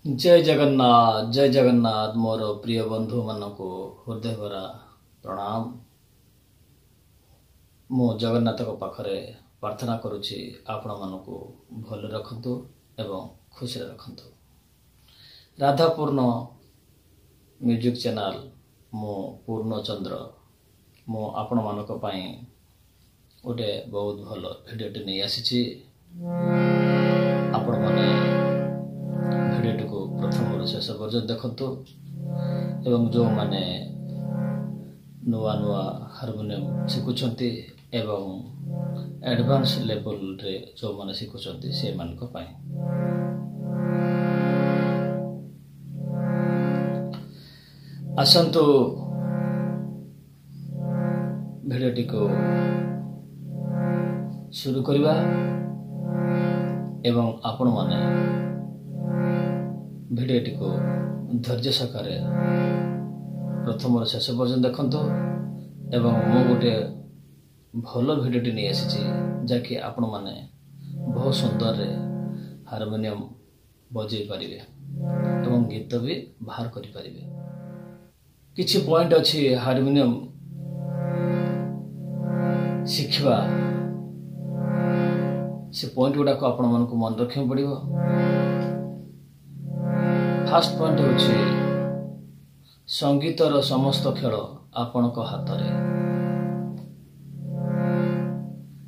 जय जगन्नाथ मोर प्रिय बंधु मानक हृदय भरा प्रणाम। मु जगन्नाथ पाखरे प्रार्थना करुछि आपण मानक भल रखंतु एवं खुशी रखंतु। राधापूर्ण म्यूजिक चैनल मु पूर्णचंद्र मु आपण मानक पई गोटे बहुत भल भिडियोटी नहीं आसी। आपण माने भिडियोटी को प्रथम शेष पर्यंत देखंतु एवं जो माने नुआ नुआ हारमोनियम शिखुछंती एवं एडवांस लेवल रे जो माने शिखुछंती से मानक पई आसंतु भिडियोटी को शुरू करिबा एवं आपण माने भिडियोटी को धैर्य सकारे प्रथम शेष पर्यंत देखंतु एवं मु गोटे भल भिडियोटी नहीं आसी जाकि आपण माने बहुत सुंदर रे हारमोनियम बजै पारिबे एवं गीत भी बाहर करि पारिबे। किछि पॉइंट अछि हारमोनियम शिखवा से पॉइंट गुडा को आपण मन को मन रखियो पड़िबो। फर्स्ट पॉइंट होछि संगीतर समस्त खेल आपण को हाथ रे।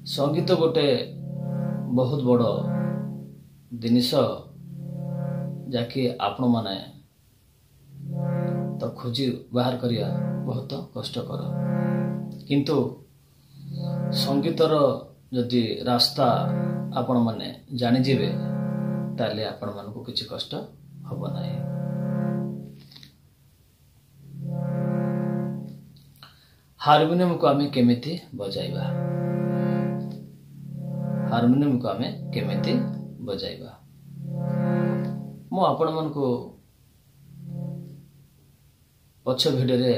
संगीत गोटे बहुत बड़ जिनिस जाकि आपण माने तो खोजी बाहर करिया बहुत कष्टकर, किंतु संगीतर जदि रास्ता आपण माने जानि जिवे ताले आपण मन को किछि कष्ट हबो नाही। हारमोनियम को आमे केमिति बजाइबा, हारमोनियम को आमे केमिति बजाइबा मु आपण मन को पछ भिडियो रे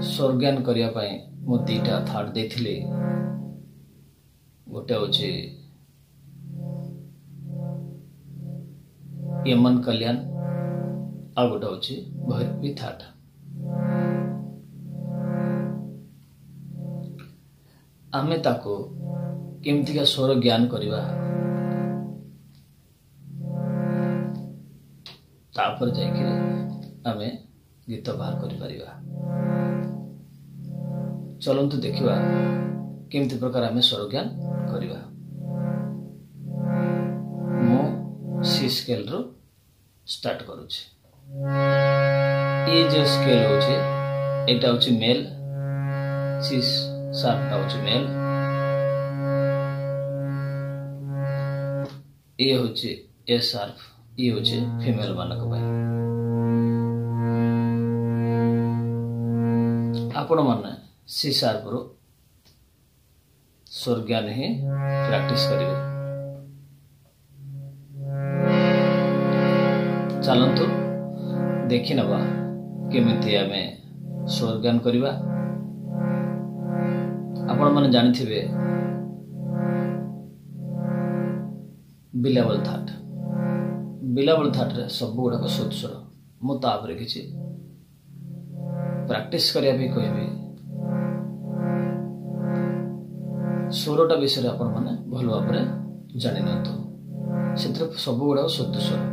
स्वर्गान करिया पई मु दीटा थाट देथिली। गोटे होछि यमन कल्याण आ गोटे होछि भैरवी थाट। आमे ताको केमती का स्वर ज्ञान करिबा तापर जाइके आमे गीत बाहर करि परिबा। चलंतु देखिबा केमती प्रकार आमे स्वर ज्ञान करिबा। मो सी स्केल रो स्टार्ट करूछि। ये जो स्केल होछि एटा होछि मेल, सी शार्प होछि मेल, ये होछि ए शार्प, ये होछि फीमेल मानक भाई। आपण माने सी शार्प रो स्वर ज्ञान ही प्रैक्टिस करिवे। चलंतु देखि नबा केमिति आमे स्वर ज्ञान करिबा। आपण माने जानिथिबे बिलावल थाट, बिलावल थाट रे सब गुडा को शुद्ध स्वर मु तापरे किछि प्रैक्टिस करिया भी कहबी। स्वरटा विषय आपण माने भल भाबरे जानि नतो, सेत्र सब गुडा शुद्ध स्वर।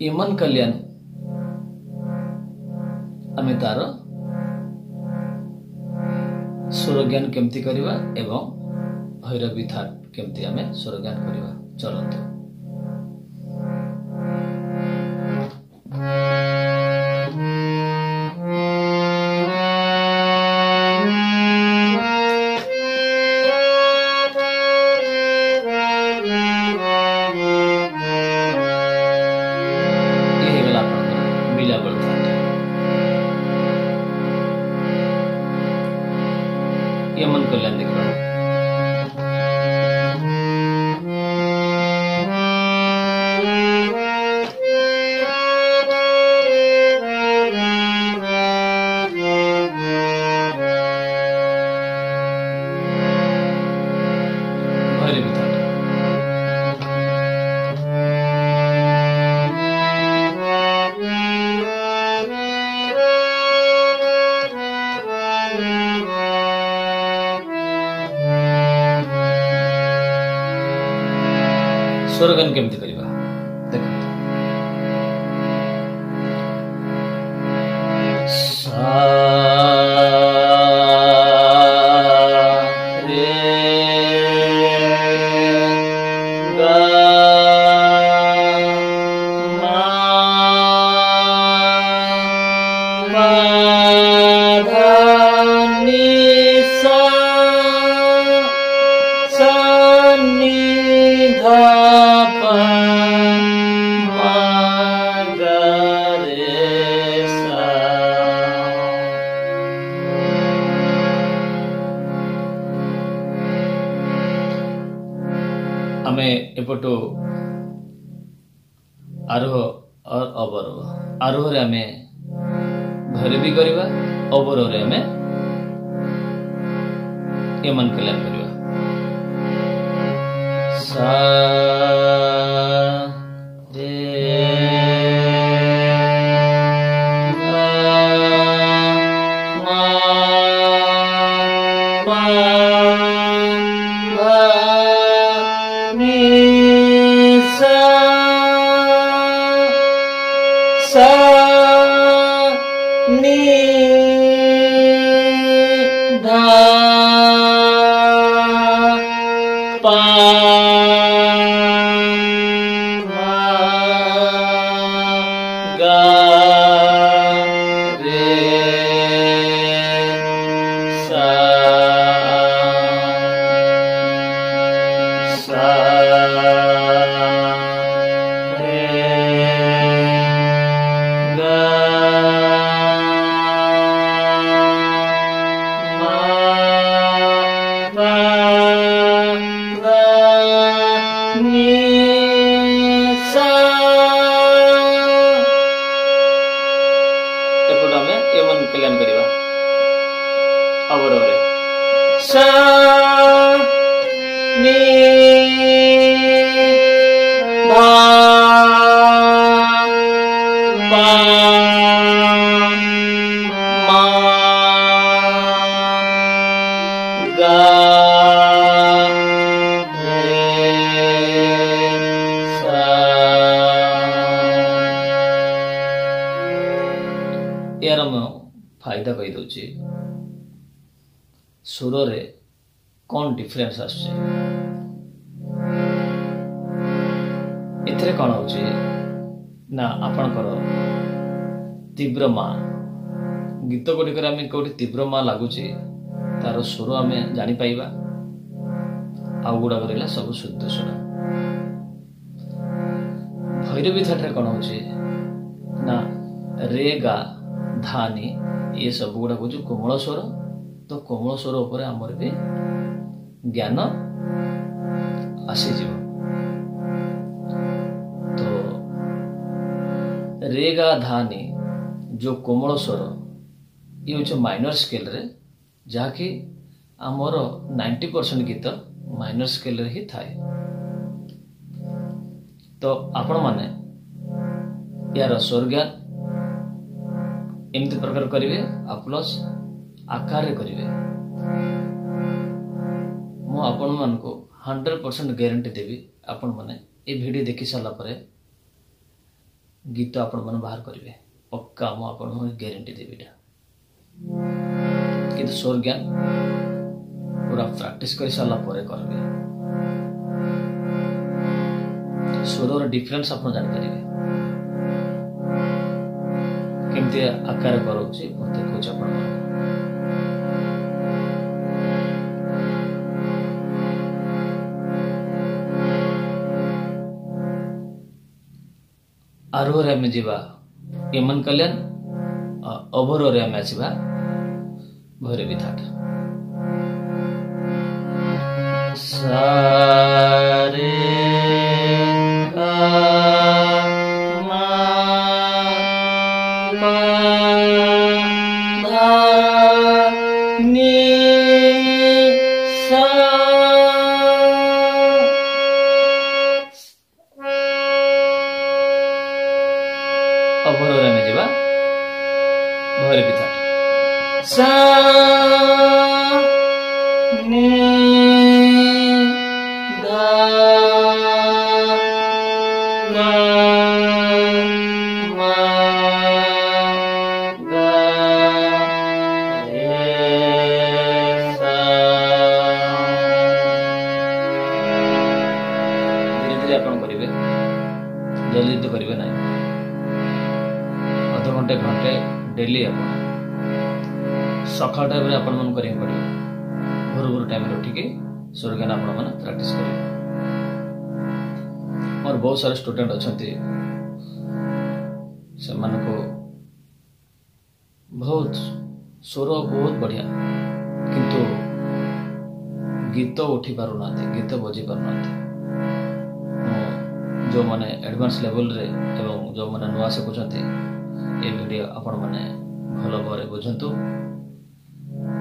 यमन कल्याण आमे तार स्वर ज्ञान केमती करिबा एवं भैरवी थाट केमती आमे स्वर ज्ञान करिबा। चलंतु यमन कल्याण देखिबा। स्वरगान केमती करिबा देखो सा रे गा मा पा धा नि सा सा नि धा पा मा गा रे सा। आमे एपटो आरोह और अवरोह आरोह रे आमे भैरवी करवा अवरोह रे आमे यमन कल्याण करवा सा रे गा मा पा धा नि सा सा नि धा पा मा गा रे सा सा रे गा मा पा धा नि सा। एपट आमे यमन कल्याण करिबा अवरोह रे सा नि धा पा मा गा रे सा। यार मैं फायदा कही दउची सुर रे कौन डिफरेंस आछे एथरे कौन होची ना आपणकर तीव्र मा गीत गुड़िकर आम कौटी तीव्र मा लगुची तार सुर आम जानी पाइबा आउ गुड़ाक रहा सब शुद्ध सुर। भैरवी थाट कौन होची ना रे गा धा नि ये सब गुड़ाक हूँ कोमल स्वर तो कोमल स्वर उपर आमर भी ज्ञान आसीज तो रे गा धा नि जो कोमल स्वर ये हूँ माइनर स्केल रे जहाँकि आमर 90% गीत माइनर स्केल रे ही थाए। तो आपण माने यार स्वर ज्ञान एमती प्रकार करेंगे आ प्लस आकार रे करेंगे मु आपण मान को 100% गारंटी देवी आपण माने ए वीडियो देखि साला परे गीत आपण माने बाहर करेंगे पक्का मु आपण को गारंटी देवी टा किंतु स्वर ज्ञान पूरा प्रैक्टिस कर साला परे करेंगे स्वर डिफरेंस आप जान पारे केमती आकार करोछि देखो आपण आरोह रे आमे जीवा यमन कल्याण अवरोह रे आमे आसीबा भैरवी थाट सा रे गा मा पा धा नि सा अवरोह रे आमे जीवा भैरवी थाट सा नि धा डेली आपण सकाळ टाइम रे आपण मन करियो पड़ियो भोर भोर टाइम रे उठिके सूर्य ज्ञान आपण मन प्रैक्टिस करियो। और बहुत सारे स्टूडेंट अछंती से मन को बहुत स्वर बहुत बढ़िया किंतु गीत उठी पारु नाते गीत बजी पारु नाते जो माने एडवांस लेवल रे एवं जो माने नुआ सिखुचंती ए वीडियो आपण माने भलो भाबरे बुझंतु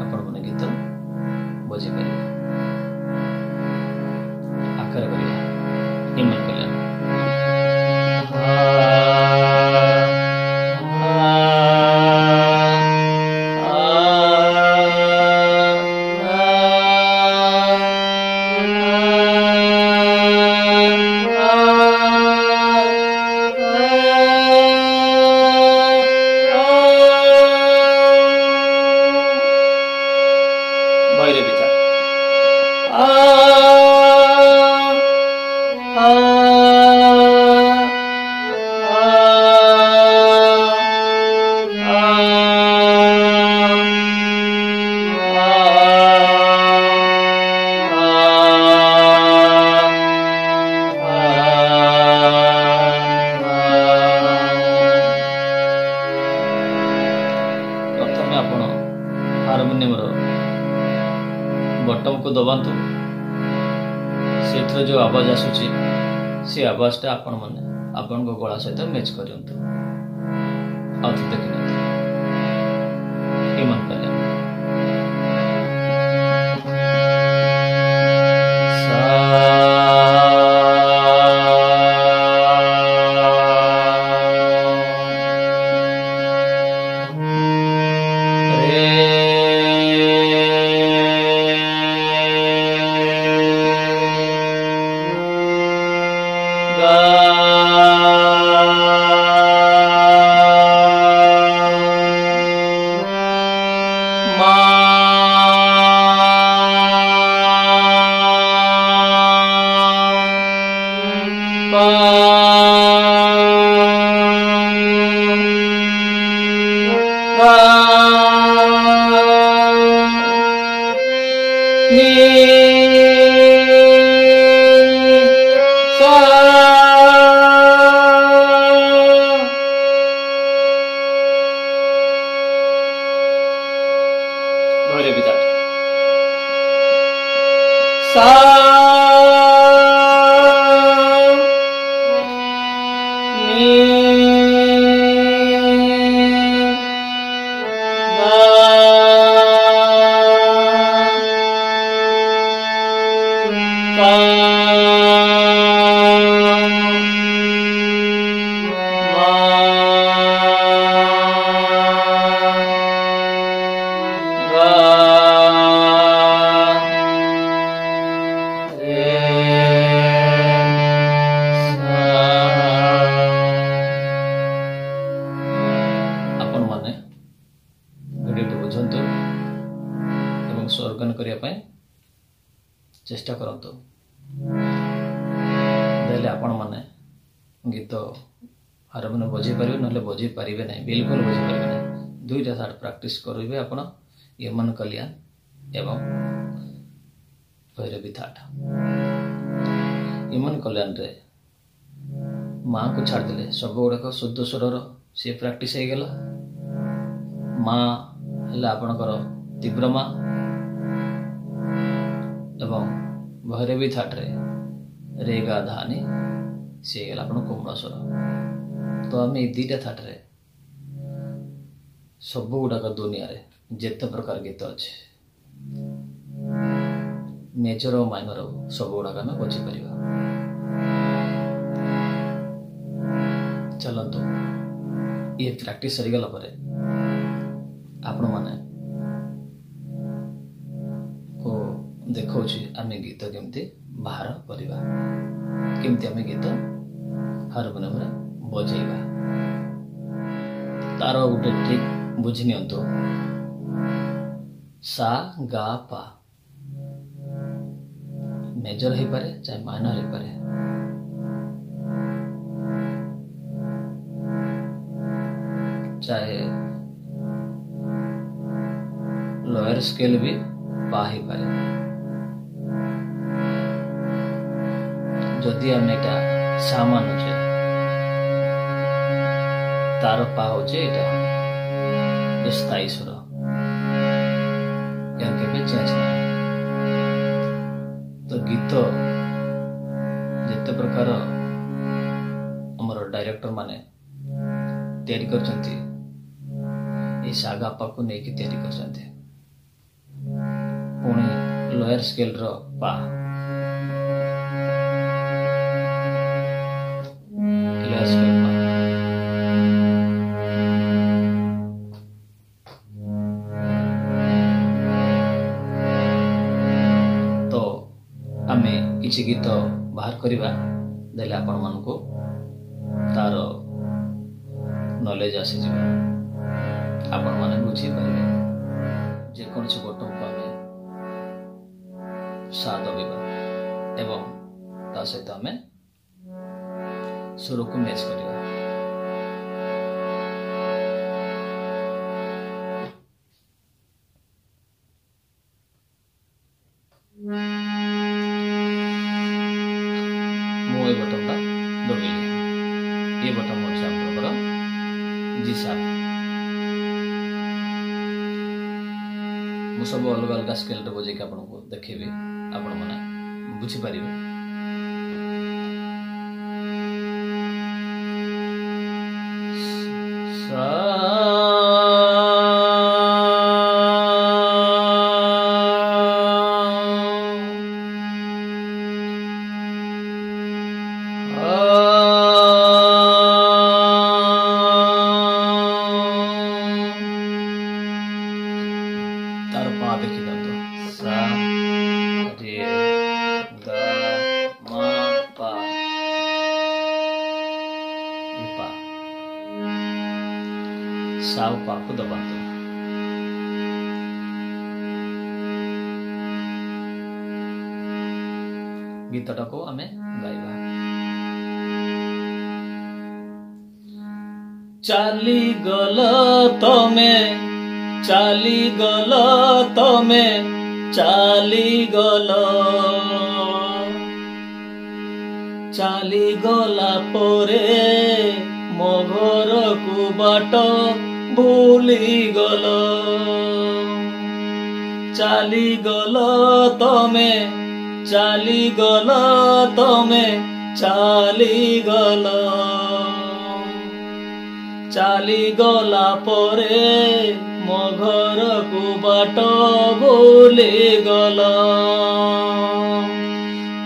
आपण माने गीत बजी पारिबे आकर करिया इमन कल्याण हारमोनियम बटम को दबातु से जो आवाज आसूची से आवाजटा आपण मैंने आपण गला सहित मैच करूँ देखी इमन कल्याण स्वर्गन करने चेष्टा करतु देले आपण माने गीत हारमोनियम बजे पारे ना बजे पारे ना बिल्कुल बजे पारे ना दुईटा साइड प्रैक्टिस करेंगे आपण यमन कल्याण एवं भैरवी थाट यमन कल्याण रे माँ को छाड़देले सब गुड़ाक शुद्ध स्वर सी प्रैक्टिस हो गला माँ है आपणकर तीव्र माँ एवं भैरवी थाट्रे रे गा धानी सी गला आपण कोमल स्वर तो आम दीटा थाट्रे सब गुड़ाक दुनिया रे जेते प्रकार गीत अच्छे मेजर और माइनर सब गुड़ाक आम बजी पार चलतु ये प्रैक्टिस सरीगला आपण माने को देखा आम गीत केमती बाहर करवा केमती आम गीत हारमोनियम रे बजेबा तार गोटे ट्रिक बुझी नियंतु सा गा पा मेजर हो पारे चाहे माइनर हो पारे चाहे लोअर स्केल भी पा ही पारे जदि आम एटा सा मानुचे तार पा होचे एटा जो स्थायी स्वर या केबे चेंज ना तो गीत जिते प्रकार हमर डायरेक्टर माने तैयारी करछंती ए सागा पाकु नै कि तैयारी करछंती पुणी लोअर स्केल रो पा लोअर स्केल पा तो आमे किछि गीत बाहर करिबा देले आपण मानको तार नॉलेज आसी जिबा आपण माने बुझी पारिबे जे कोन से बटन को आमे सा दबिबा एवं ता सहित आमे सुर को मैच करिबा मो ए बटन ता दबिले ये बटन मोर से आपनकर जी सा मु सब अलग अलग स्केल रे बजे के आपन को देखेबे आपण माने बुझी पारिबे सा तार पा देखि दंतो सा रे ग म पा ये पा सा पा को दबातो गीतटा को आमे गाइबा चाली गल तमे चाली गल तमे चाली गल चाली गला परे मो घर को बाट भूली गल चाली गल तमे चाली गल तमे चाली गल चाली गला परे मो घर को बाट भूली गल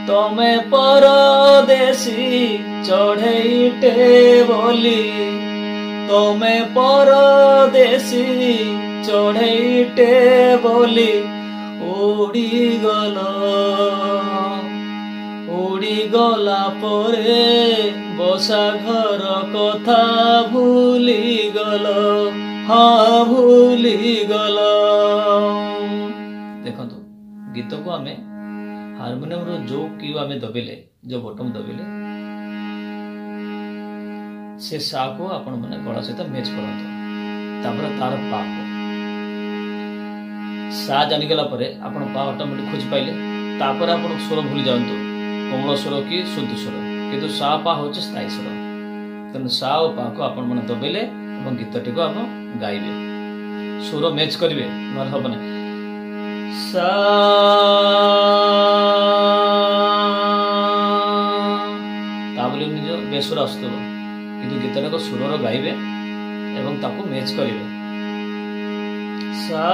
तमे परदेसी चढ़ेटे बोली तमे परदेसी चढ़ेटे बोली उड़ी गला परे बसा घर कथा भूली गल हाँ भूली गल देखो गीत को आमे हारमोनियम रो जो की आमे दबिले जो बटन दबिले से सा को आपण माने गला सहित मैच करंतो तापर तार पा को सा जानि गेला परे आपण पा ऑटोमेटिक खोज पाइले तापर आपण स्वर भूली जांतो कोमल स्वर की शुद्ध स्वर किंतु सा पा होचे स्थायी स्वर तन सा और पा को आपण माने दबिले एवं गीतटी को आपण गाइबे स्वर मैच करिवे नर हबने सा ताबले निज बेसुर आस्तव किंतु गीतटा को सुरर गाइबे एवं ताको मैच करिवे सा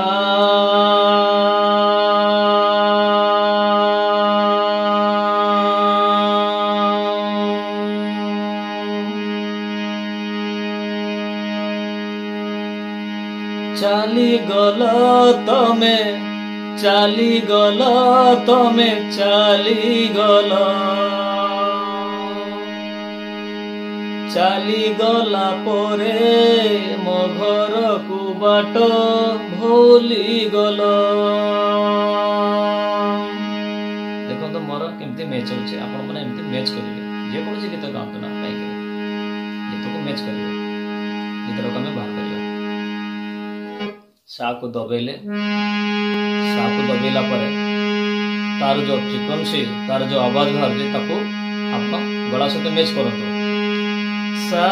चाली गल तमे चाली गल तमे चाली गल चाली गला परे मो घर को बाट भूली गल देखो तो मोर केमती मैच होचे आपण माने एमती मैच करिवे जे कोनसी गीत गाउतो ना काई करे गीत को मैच करिवे गीत रो कमे बाहर करियो सा को दबेले सा को दबेला पर तार जो फ्रिक्वेंसी तार जो आवाज बाहर ताको आप गला सहित मैच करंतु सा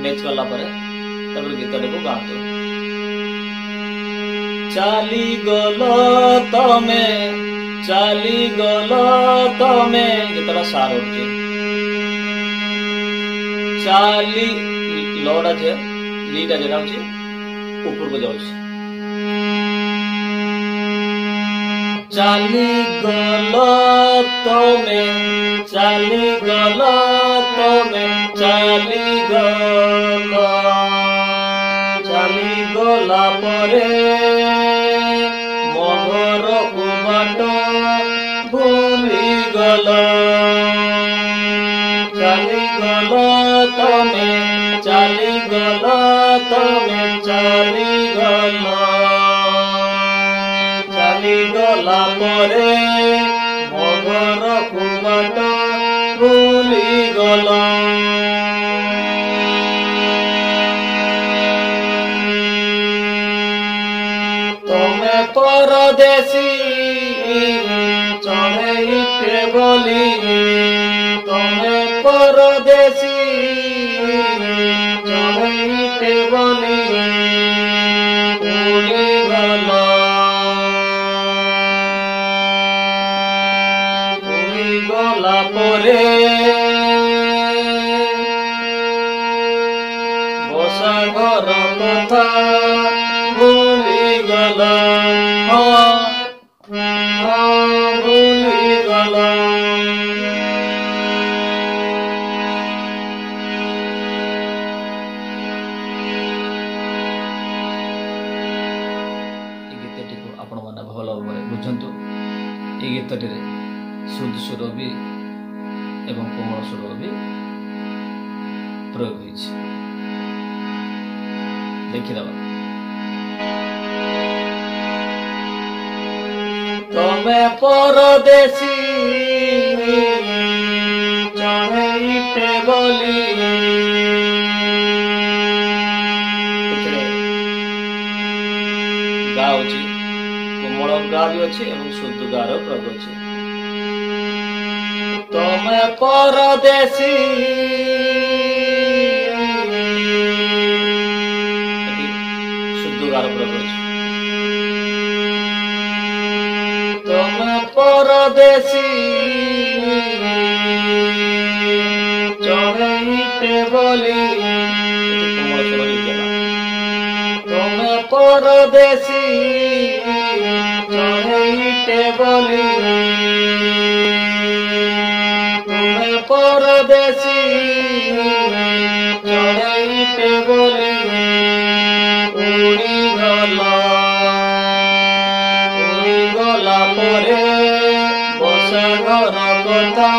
मैच कला पर गीत को गातु चाली गल तमे गीतटा सार उठे चाली लड़ा जे लीटा जेटा होची ऊपर को जाउची चाली गल तमे चाली गला परे मोहर को बाट भूली गल चाली गला परे मोहर को बाट भूली गल तमे परदेसी चढ़े बोली तमे परदेसी चढ़े बोली उड़ी गला परे बसा घर कथा भूली गला भूली गला गीतटी को आपण माने भल भाव बुझंतु ए गीतटी रे शुद्ध सुर भी एवं कोमल सुर भी प्रयोग होइछि देखिदबा तमे परदेसी चढ़े बोली गा होची कोमल गा भी अच्छे एवं शुद्ध गार प्रयोग अच्छे तमे परदेसी शुद्ध गार प्रयोग अच्छे तमे परदेसी चढ़े बोली तमे परदेसी चढ़े बोली तमे परदेसी चढ़े बोली उड़ी गला परे बसा घर कथा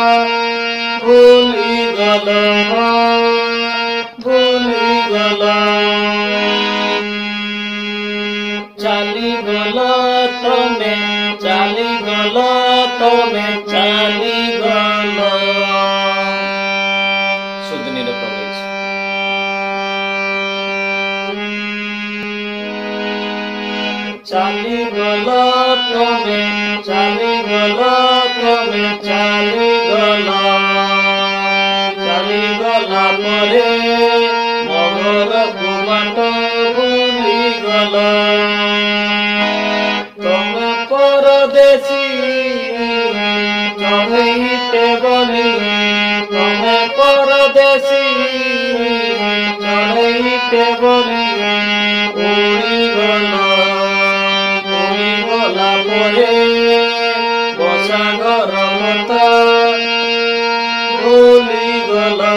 भूली गला चाली गल तमे चाली गल शुद्ध नीर प्रवेश चाली गल तमे चाली गला परे मोहर को बाट भूली गला तमे परदेसी चढ़े बोली तमे परदेसी चढ़े बोली उड़ी गला परे बसा घर कथा भूली गला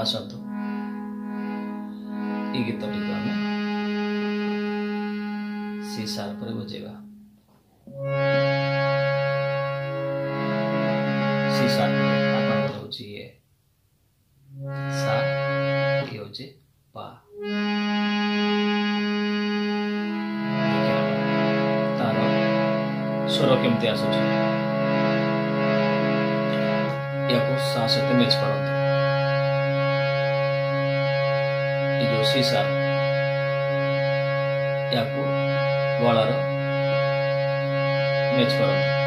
आसतु ये गीतटी को आम सी सार पर बुझेगा सी सात आपन होची ये सा ये होची पा तार स्वर केमती आसुची याको सा सहित मैच करंतु ये जो सी सा याको गलार मैच करंतु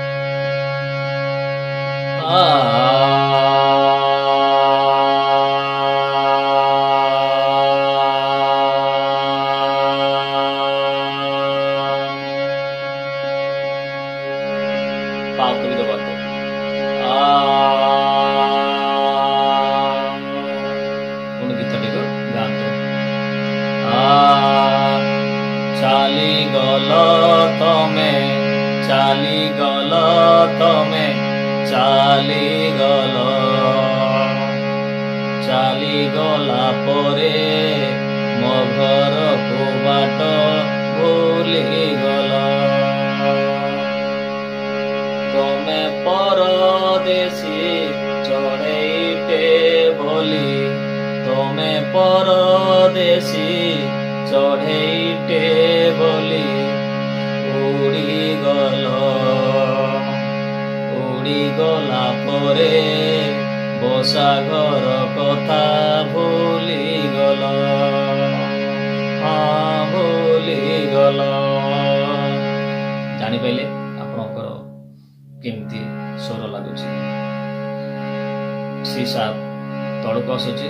पाव को भी दबाते चाली गल तमे चाली गल तमे चाली गला परे मो घर को बाट भूली गल तमे परदेसी चढ़ेटे बोली तमे परदेसी चढ़ेटे बोली उड़ी गला परे बसा घर कथा भूली गल हाँ भूली गल जानी पाइले आपणकर केमती स्वर लगुच सी सात तलक आसुची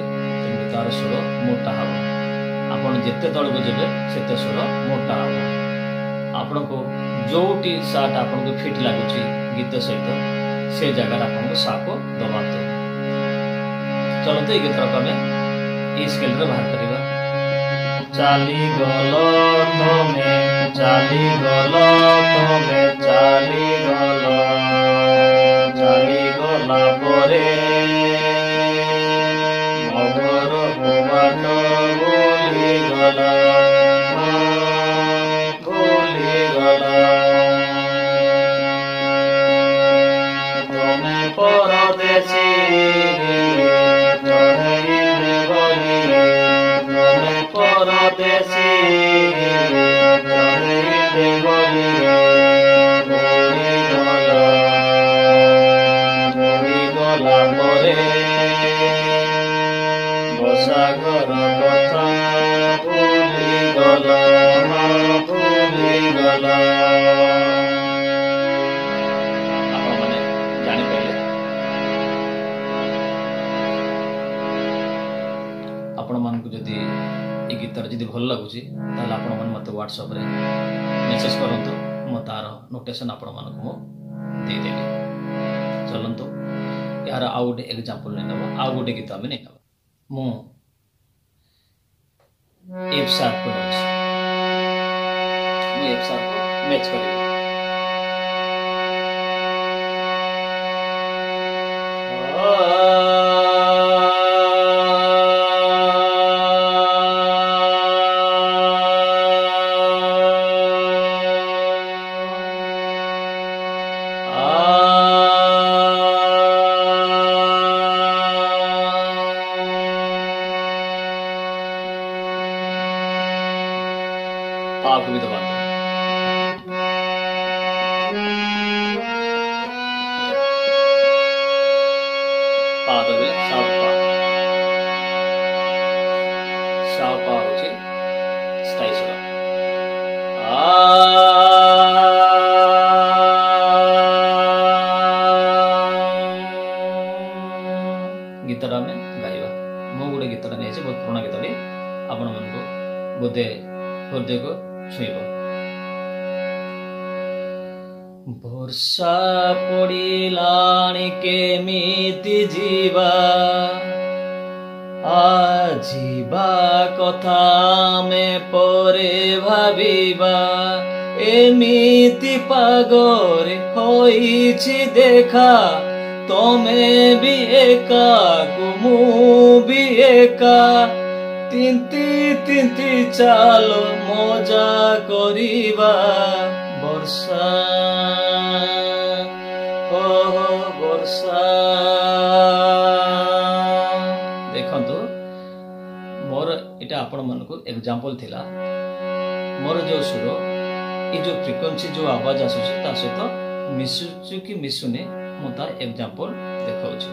तार स्वर मोटा हम आपण जिते तलक जेबे सेते स्वर मोटा हम आपण को जोटी साट आपण को फिट लगुच गीत सहित से जगह आपन को सा को दबातो चलते गीत कमे ई स्केल रे बाहर करिबा चाली गल तमे चाली गल तमे चाली गला परे मगर बाट भूली गला तमे परदेसी चढ़ेटे बोली तमे परदेसी चढ़ेटे बोली उड़ी गला परे बसा घर कथा भूली गला भूली गला आपण मान को जदि ए गीतर जदि भल लगुची ताले आपण मन मते व्हाट्सएप रे मेसेज करंतु म तार नोटेशन आपण मान को दे देली चलंतु यार आउ गोटे एग्जांपल नै नबो आउ गोटे गीत हम नै नबो मु एफ शार्प को नोच मु एफ शार्प को मैच करी भी दबाते सापा होची स्थायी स्वर गीतटा में गाइबा मो गोटे गीतटा नहीं बहुत पुराना गीतटी आपण मन को बोधे हृदय को छुईब वर्षा पड़िलाणी केमिति जीवा आजीवा कथा में परे भाविबा एमिति पागरे होइछि देखा तमे भी एका कुमु भी एका तिंती तिंती चालो मजा करिबा वर्षा हो वर्षा सा देखंतु मोर इटा आपण मन को एग्जांपल थिला मोर जो सुर ये जो फ्रीक्वेंसी जो आवाज आसुची ता सहित मिसुची कि मिसुने मु तार एग्जांपल देखाउची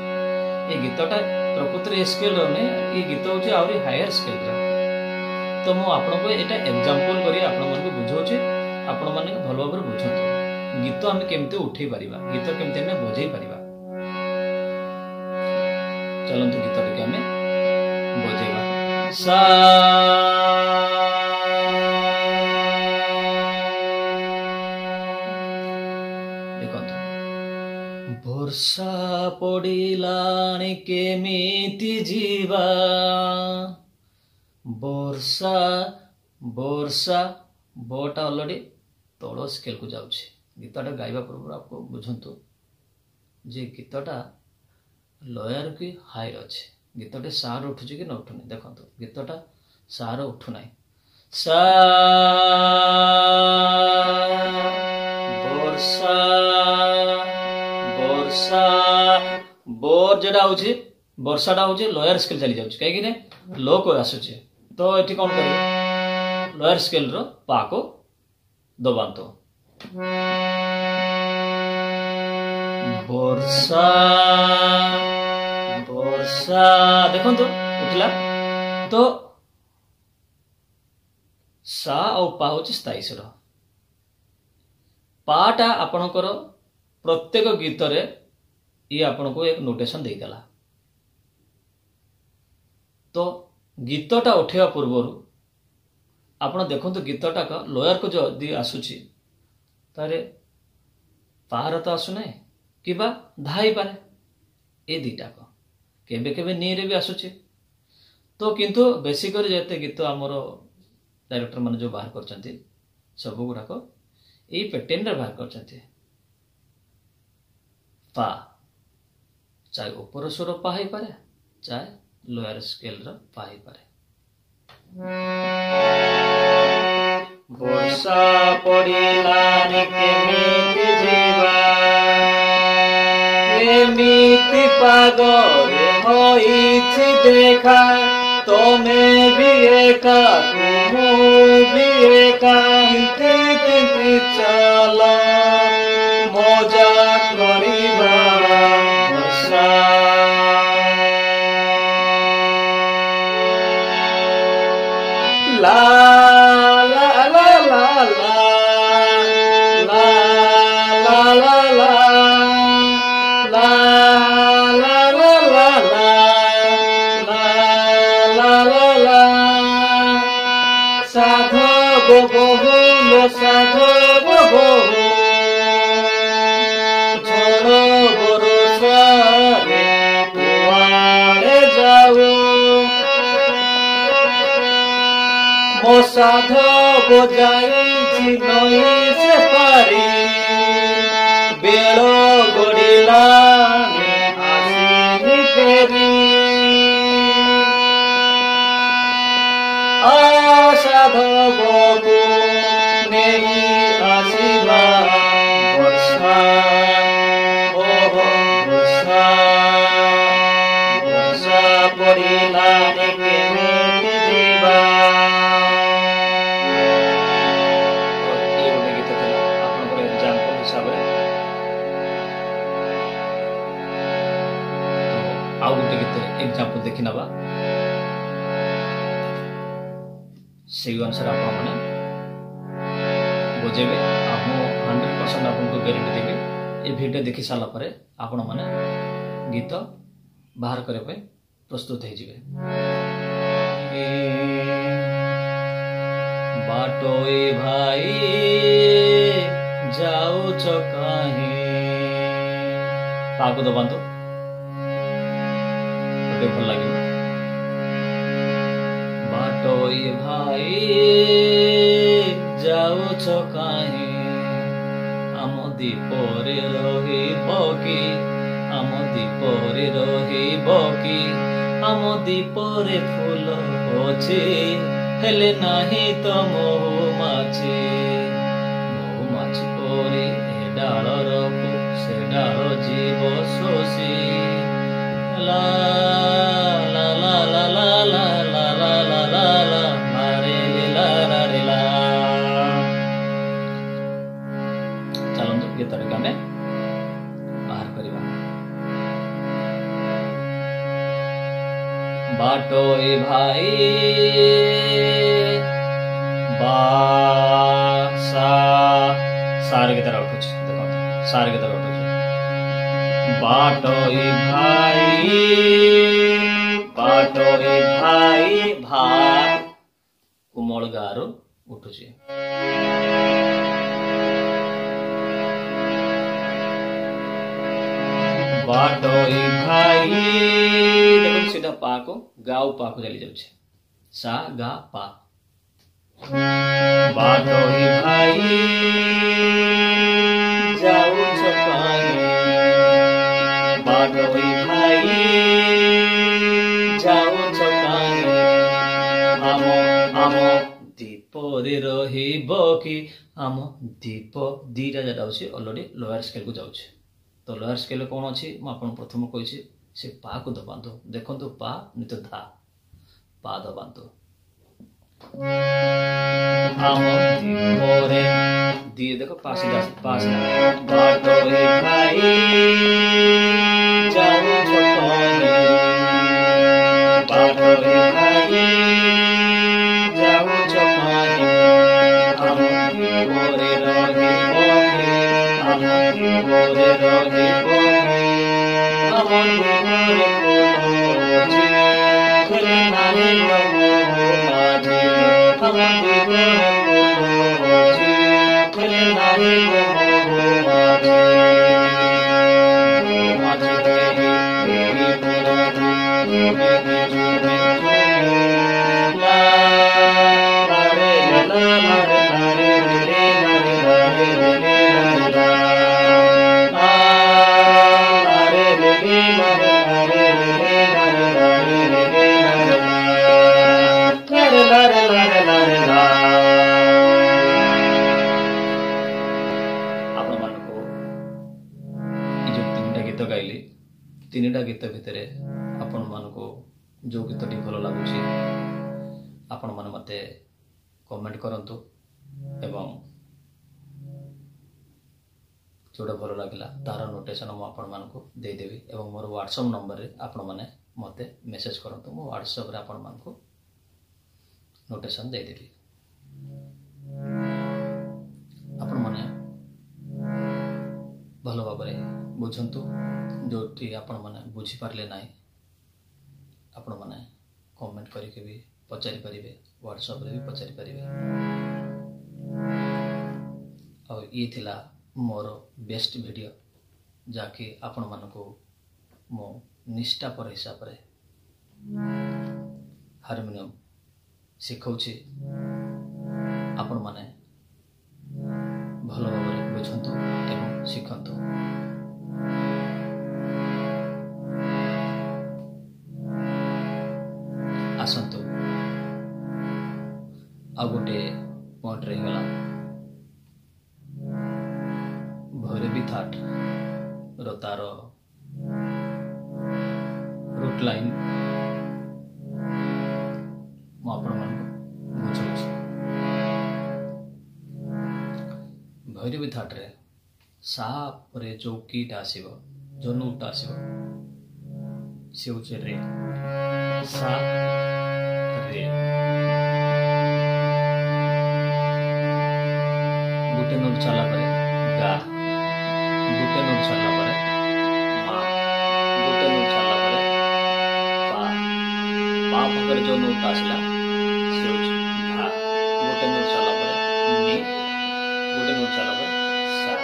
ये गीतटा प्रकृति रे स्केल रो ने ये गीत होची आउरी हायर स्केल रा तो मु आपण को एटा एग्जांपल करी आपण मन को बुझौची आपण मन को भलो भाबरे बुझंतु गीत हम केमते उठै परिबा गीत केमते हम बजै परिबा चलंतु गीत के हमें बजेबा सा वर्षा पड़िलाणी केमिति जीवा वर्षा वर्षा बोटा ऑलरेडी तल स्केल को जाउछि गीतटा गाइबा पूर्व आपको बुझंतु जे गीतटा लोयर की हाई अच्छे गीतटे सार उठुछि कि न उठुनी देखंतु गीतटा सार उठु नाही सा वर्षा वर्षा बोर जेडा होछि वर्षाटा होछि लोअर स्केल चली जाउछि काहे कि ने लो को आसुछि तो एठी कोन करियो लोअर स्केल रो पा को दबांतो वर्षा वर्षा देखंतु उठला तो सा और पा होछि स्थायी स्वर पाटा आपणकर प्रत्येक गीत रे ये आपण को एक नोटेशन दे देला तो गीतटा उठेवा पूर्व आपण देखंतु गीतटा का लोअर को जो दी आसुची तारे पार तो आसु नै किबा धाई पारे ए दीटा को केबे केबे नी रे भी आसुची तो किंतु बेसिकली जेते गीत हमर डायरेक्टर माने जो बाहर करचंती सब गुडा को ए पैटर्न रे बाहर करचंती पा चाहे ऊपर स्वर पा ही पारे चाहे लोअर स्केल रो पा ही पारे वर्षा पड़िलानी केमिति जीवा केमिति पागरे होइछि देखा तोमे भी एका तुमु भी एका तिति चला मजा करिबा वर्षा ला ला ला ला ला ला ला ला ला ला ला ला ला ला साधव बहु साधव बहु झड़ बरसारे कुआड़े जाऊ मो साधव जाइछि नई से पारी बेल गड़िलानी आसिनी फेरी साधव को नहीं आसिबा वर्षा ओहो वर्षा वर्षा पड़िलानी केमिति जीवा आउ गोटे गीत एग्जांपल देखि नबा से अनुसार आपण माने बुझेबे हम 100% आपन को गारंटी देबे ए वीडियो देखि साला परे आपण माने गीत बाहर करे पे प्रस्तुत हे जिवे बाटोए भाई जाऊ छ काहे पाको दबांतो भल लगे बाटोई भाई जाऊ काहे आम दीपरे रही बकी आम दीपरे रही बकी आम दीपरे फूल अच्छे हेले नाही तो महुमाछी परे ए डालर से ডাল জীব শশী লা লা লা লা লা লা লা লা লা লা লা লা রে লা লা রে লা। ଚାଲନ୍ତୁ ଗୀତଟିକୁ ଆମେ ବାହାର କରିବା। ବାଟୋଇ ଭାଇ ସାରେ ଗୀତଟା ଉଠୁଛି, ଦେଖନ୍ତୁ ସାରେ ଗୀତଟା ଉଠୁଛି। ବାଟୋଇ ଭାଇ ଭା କୋମଳ ଗାରୁ ଉଠୁଛି। ବାଟୋଇ ଭାଇ ଦେଖନ୍ତୁ ସିଧା ପା କୁ ଗା ଓ ପା କୁ ଚାଲି ଯାଉଛି, ସା ଗା ପା। ବାଟୋଇ ଭାଇ ଯାଉଛ କାହିଁ, ବାଟୋଇ ଭାଇ ଯାଉଛ କାହିଁ, ଆମ ଦୀପରେ ରହିବ କି, ଆମ ଦୀପ ଦିଟା যেটা ଅଛି ଅଲରେଡି ଲୋୟାର ସ୍କେଲ କୁ ଯାଉଛି। ତ ଲୋୟାର ସ୍କେଲ କଣ ଅଛି ମୁଁ ଆପଣଙ୍କୁ ପ୍ରଥମେ କହିଛି, ସେ ପା କୁ ଦବାନ୍ତୁ। ଦେଖନ୍ତୁ ପା ନିତ ଧା, ପା ଦବାନ୍ତୁ। ଆମ ଦୀପରେ ଦିଏ ଦେଖ ପା ସିଧା ପା ସିଧା। ବାଟୋଇ ଭାଇ ଯାଉଛ କାହିଁ, ବାଟୋଇ ଭାଇ ଯାଉଛ କାହିଁ, ଆମ ଦୀପରେ ରହିବ କି, ଆମ ଦୀପରେ ରହିବ କି, ଆମ ଦୀପରେ ଖୋଲୁଛି ଖୋଲେ ନାହିଁ ମାଝି, ଆମ ଦୀପରେ ଖୋଲୁଛି ଖୋଲେ ନାହିଁ ମାଝି। ମାଝି କେହି ତିନିଟା ଗୀତ ଭିତରେ ଆପଣମାନଙ୍କୁ ଯେଉଁ ଗୀତଟି ଭଲ ଲାଗୁଛି ଆପଣମାନେ ମୋତେ କମେଣ୍ଟ କରନ୍ତୁ ଏବଂ ଯେଉଁଟା ଭଲ ଲାଗିଲା ତାର ନୋଟେସନ୍ ମୁଁ ଆପଣମାନଙ୍କୁ ଦେଇଦେବି ଏବଂ ମୋର ହ୍ୱାଟ୍ସଆପ୍ ନମ୍ବରରେ ଆପଣମାନେ ମୋତେ ମେସେଜ୍ କରନ୍ତୁ। ମୁଁ ହ୍ୱାଟ୍ସଆପ୍ରେ ଆପଣମାନଙ୍କୁ ନୋଟେସନ୍ ଦେଇଦେବି। ଆପଣମାନେ ଭଲ ଭାବରେ ବୁଝନ୍ତୁ। ଯେଉଁଠି ଆପଣମାନେ ବୁଝିପାରିଲେ ନାହିଁ ଆପଣମାନେ କମେଣ୍ଟ କରିକି ବି ପଚାରିପାରିବେ, ହ୍ୱାଟ୍ସଆପ୍ରେ ବି ପଚାରିପାରିବେ। ଆଉ ଇଏ ଥିଲା ମୋର ବେଷ୍ଟ ଭିଡ଼ିଓ, ଯାହାକି ଆପଣମାନଙ୍କୁ ମୁଁ ନିଷ୍ଠାପର ହିସାବରେ ହାରମୋନିୟମ ଶିଖାଉଛି। ଆପଣମାନେ ଭଲ ଭାବରେ ବୁଝନ୍ତୁ ଏବଂ ଶିଖନ୍ତୁ। ଆସନ୍ତୁ ଆଉ ଗୋଟେ ପଏଣ୍ଟ ରହିଗଲା, ଭୈରବୀ ଥାଟ ର ତାର ରୁଟ ଲାଇନ ମୁଁ ଆପଣମାନଙ୍କୁ ବୁଝାଉଛି। ଭୈରବୀ ଥାଟରେ ସା ପରେ ଯେଉଁ କିଟା ଆସିବ, ଯେଉଁ ନୋଟଟା ଆସିବ ସେ ହେଉଛି ରେ, ସା ରେ। ଗୋଟେ ନୋଟ ଚାଲିଲା ପରେ ଗା, ଗୋଟେ ନୋଟ ଚାଲିଲା ପରେ ମା, ଗୋଟେ ନୋଟ ଚାଲିଲା ପରେ ପା, ପା ପାଖରେ ଯେଉଁ ନୋଟଟା ଆସିଲା ସେ ହେଉଛି ଧା, ଗୋଟେ ନୋଟ ଚାଲିଲା ପରେ ନି, ଗୋଟେ ନୋଟ ଚାଲିଲା ପରେ ସା।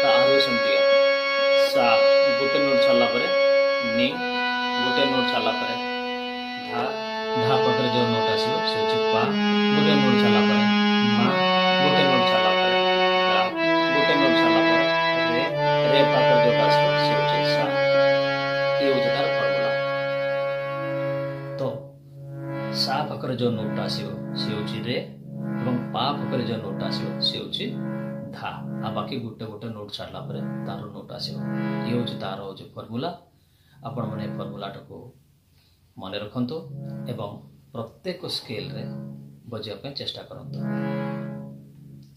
ତା ଆରୁ ସେମିତି ସା, ଗୋଟେ ନୋଟ ଚାଲିଲା ପରେ ନି, ଗୋଟେ ନୋଟ ଚାଲିଲା ପରେ ଧା, ଧା ପାଖରେ ଯେଉଁ ନୋଟ ଆସିବ ସେ ହେଉଛି ପା, ଗୋଟେ ନୋଟ ଚାଲିଲା ପରେ ମା, ଗୋଟେ ନୋଟ ଚାଲିଲା ପରେ ଗା, ଗୋଟେ ନୋଟ ଚାଲିଲା ପରେ ରେ, ରେ ପାଖରେ ଯେଉଁଟା ଆସିବ ସେ ହେଉଛି ସା। ଇଏ ହେଉଛି ତାର ଫର୍ମୁଲା। ତ ସା ପାଖରେ ଯେଉଁ ନୋଟଟା ଆସିବ ସେ ହେଉଛି ରେ ଏବଂ ପା ପାଖରେ ଯେଉଁ ନୋଟ୍ ଆସିବ ସେ ହେଉଛି ଧା। ଆଉ ବାକି ଗୋଟେ ଗୋଟେ ନୋଟ୍ ଛାଡ଼ିଲା ପରେ ତାର ନୋଟ୍ ଆସିବ। ଇଏ ହେଉଛି ତାର ହେଉଛି ଫର୍ମୁଲା। ଆପଣମାନେ ଏ ଫର୍ମୁଲାଟାକୁ ମନେ ରଖନ୍ତୁ ଏବଂ ପ୍ରତ୍ୟେକ ସ୍କେଲରେ ବଜାଇବା ପାଇଁ ଚେଷ୍ଟା କରନ୍ତୁ।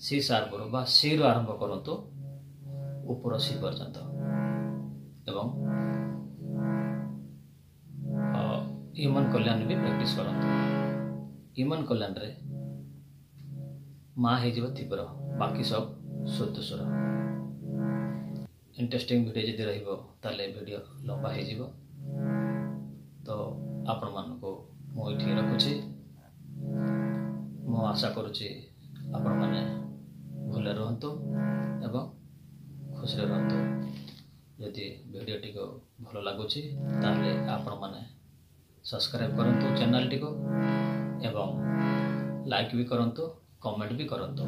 ସି ସାର୍ପରୁ ବା ସିରୁ ଆରମ୍ଭ କରନ୍ତୁ ଉପର ସି ପର୍ଯ୍ୟନ୍ତ ଏବଂ ହ୍ୟୁମାନ କଲ୍ୟାଣ ବି ପ୍ରାକ୍ଟିସ୍ କରନ୍ତୁ। ହ୍ୟୁମାନ କଲ୍ୟାଣରେ ମା ହେଇଯିବ ତୀବ୍ର, ବାକି ସବୁ ଶୁଦ୍ଧ ସ୍ୱର। ଇଣ୍ଟରେଷ୍ଟିଂ ଭିଡ଼ିଓ ଯଦି ରହିବ ତାହେଲେ ଭିଡ଼ିଓ ଲମ୍ବା ହେଇଯିବ। ତ ଆପଣମାନଙ୍କୁ ମୁଁ ଏଠି ରଖୁଛି। ମୁଁ ଆଶା କରୁଛି ଆପଣମାନେ ଭଲରେ ରୁହନ୍ତୁ ଏବଂ ଖୁସିରେ ରୁହନ୍ତୁ। ଯଦି ଭିଡ଼ିଓଟିକୁ ଭଲ ଲାଗୁଛି ତାହେଲେ ଆପଣମାନେ ସବସ୍କ୍ରାଇବ୍ କରନ୍ତୁ ଚ୍ୟାନେଲଟିକୁ ଏବଂ ଲାଇକ୍ ବି କରନ୍ତୁ, କମେଣ୍ଟ ବି କରନ୍ତୁ।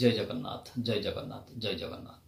ଜୟ ଜଗନ୍ନାଥ, ଜୟ ଜଗନ୍ନାଥ, ଜୟ ଜଗନ୍ନାଥ।